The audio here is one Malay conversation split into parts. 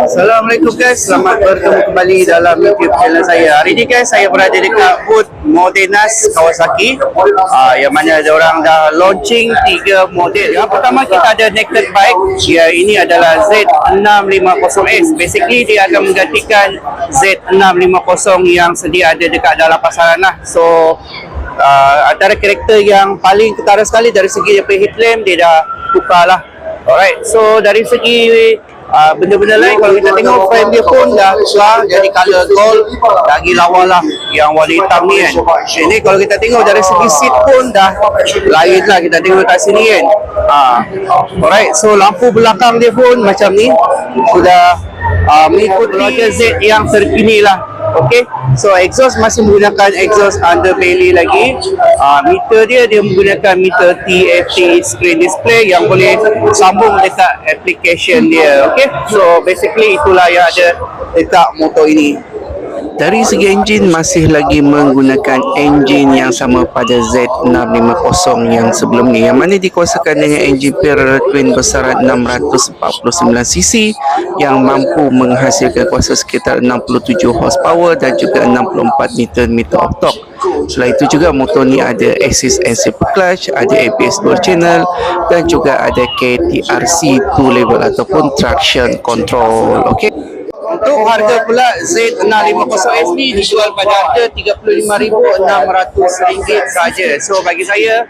Assalamualaikum guys, selamat bertemu kembali dalam YouTube channel saya. Hari ini guys, saya berada dekat booth Modenas Kawasaki, yang mana orang dah launching 3 model. Yang pertama kita ada naked bike, ini adalah Z650S. Basically dia akan menggantikan Z650 yang sedia ada dekat dalam pasaran lah. So antara karakter yang paling ketara sekali dari segi dia punya headlamp, dia dah tukar lah. Alright, so dari segi benda-benda lain, kalau kita tengok frame dia pun dah keluar jadi color gold, lagi lawa lah yang warna hitam ni kan. Ini kalau kita tengok dari segi seat pun dah lain lah, kita tengok kat sini kan. Alright, so lampu belakang dia pun macam ni, sudah mengikuti Z yang terkini lah. Okay, so exhaust masih menggunakan exhaust underbelly lagi. Meter dia menggunakan meter TFT screen display yang boleh sambung dekat application dia. Okay, so basically itulah yang ada dekat motor ini. Dari segi enjin masih lagi menggunakan enjin yang sama pada Z650 yang sebelum ni, yang mana dikuasakan dengan enjin parallel twin besaran 649cc yang mampu menghasilkan kuasa sekitar 67 horsepower dan juga 64 Nm octorque. Selain itu juga motor ni ada assist and simple clutch, ada ABS dual channel dan juga ada KTRC 2 level ataupun traction control. Okey. Untuk harga pula Z650S ni dijual pada harga RM35,600 saja. So bagi saya,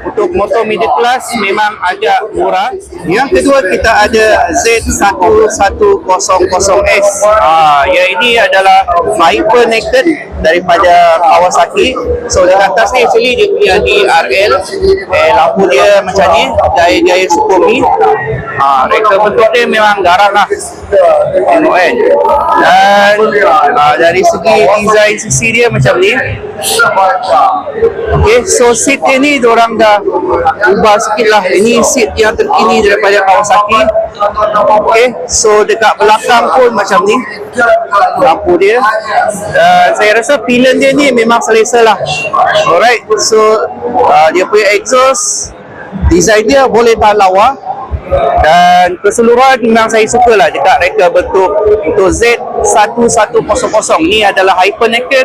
untuk motor middle class memang agak murah. Yang kedua kita ada Z1100S. Yang ini adalah hyper naked daripada Kawasaki. So di atas ni actually dia punya DRL, lampu dia macam ni, gaya-gaya Sukomi. Reka bentuk dia memang garang lah, tengok kan. Dan dari segi design sisi dia macam ni. Okay, so seat dia ni diorang dah ubah sikit lah. Ini seat yang terkini daripada Kawasaki. Okay, so dekat belakang pun macam ni lampu dia. Saya rasa pilihan dia ni memang selesa lah. Alright, so dia punya exhaust, design dia boleh tahan lawa. Dan keseluruhan memang saya suka lah dekat reka bentuk untuk Z1100. Ni adalah hyper naked.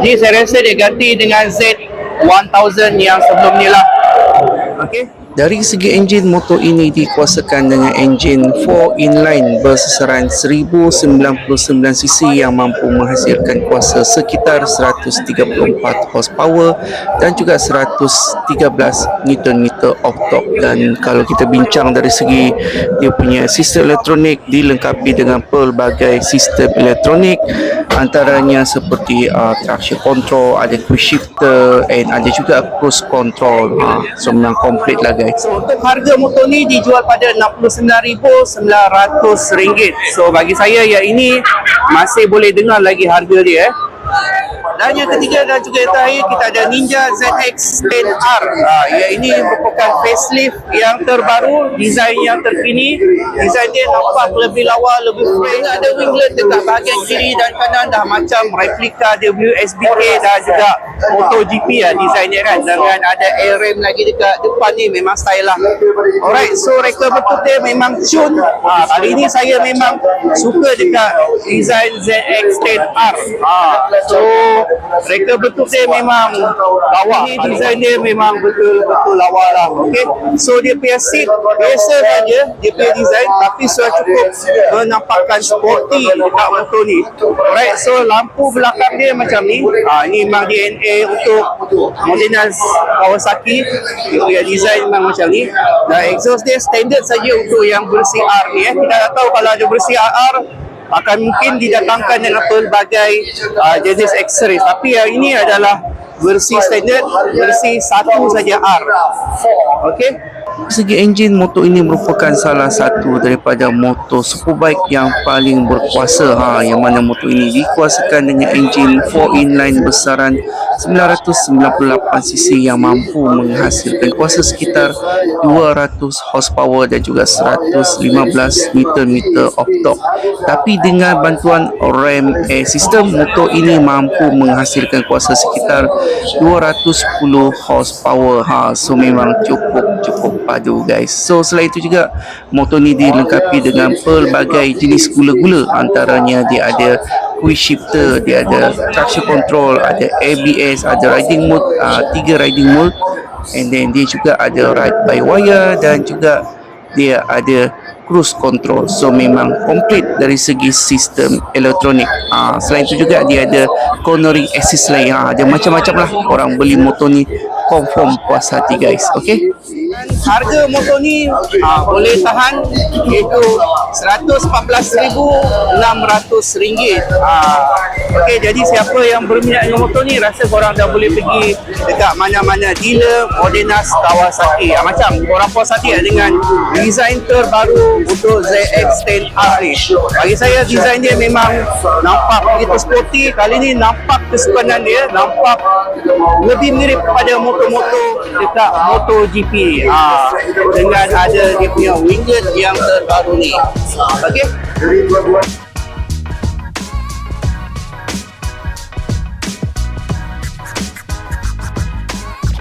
Ni saya rasa dia ganti dengan Z1000 yang sebelum ni lah. Okay. Dari segi enjin, motor ini dikuasakan dengan enjin 4 inline bersesaran 1099cc yang mampu menghasilkan kuasa sekitar 134 horsepower dan juga 113 Nm octorque. Dan kalau kita bincang dari segi dia punya sistem elektronik, dilengkapi dengan pelbagai sistem elektronik, antaranya seperti traction control, ada cruise shifter, and ada juga cruise control. So memang komplit lah guys. So untuk harga motor ni dijual pada RM69,900. So bagi saya yang ini masih boleh dengar lagi harga dia. Dan yang ketiga dan juga yang terakhir kita ada Ninja ZX-10R. Yang ini merupakan facelift yang terbaru, desain yang terkini. Desain dia nampak lebih lawa, lebih fresh. Ada winglet dekat bahagian kiri dan kanan dah macam replika WSBK dan juga MotoGP lah desain dia kan. Dengan ada air rim lagi dekat depan ni, memang style lah. Alright, so reka bentuk dia memang cun. Kali ini saya memang suka dekat desain ZX-10R. So reka bentuk dia memang lawa. Ini design dia memang betul-betul lawa lah. Okay, so dia punya seat biasa saja, dia punya design, tapi sudah cukup menampakkan sporty dekat motor ni. Alright, so lampu belakang dia macam ni. Ini memang DNA untuk Modenas Kawasaki. Dia punya design memang macam ni. Dan exhaust dia standard saja untuk yang bersih R ni. Kita tak tahu kalau ada bersih R akan mungkin didatangkan dengan pelbagai jenis aksesoris, tapi yang ini adalah versi standard, versi satu saja R. Okey. Segi enjin, motor ini merupakan salah satu daripada motor superbike yang paling berkuasa, yang mana motor ini dikuasakan dengan enjin 4 inline besaran 998cc yang mampu menghasilkan kuasa sekitar 200 horsepower dan juga 115 Nm of torque. Tapi dengan bantuan RAM air system, motor ini mampu menghasilkan kuasa sekitar 210 horsepower. So memang cukup padu guys. So selain itu juga motor ni dilengkapi dengan pelbagai jenis gula-gula, antaranya dia ada quick shifter, dia ada traction control, ada ABS, ada riding mode, 3 riding mode, and then dia juga ada ride by wire dan juga dia ada cruise control. So memang komplit dari segi sistem elektronik. Selain itu juga dia ada cornering assist lain. Dia macam-macam lah. Orang beli motor ni confirm puas hati guys. Okay, Harga motor ni boleh tahan iaitu RM114,600. Okey, jadi siapa yang berminat dengan motor ni, rasa korang dah boleh pergi dekat mana-mana dealer Modenas Kawasaki. Macam korang puas hati dengan desain terbaru untuk ZX-10R ni. Bagi saya desain dia memang nampak begitu sporty. Kali ni nampak kesukanan dia nampak lebih mirip kepada motor-motor dekat MotoGP. Dengan ada dia punya winglet yang terbaru ni. Okey.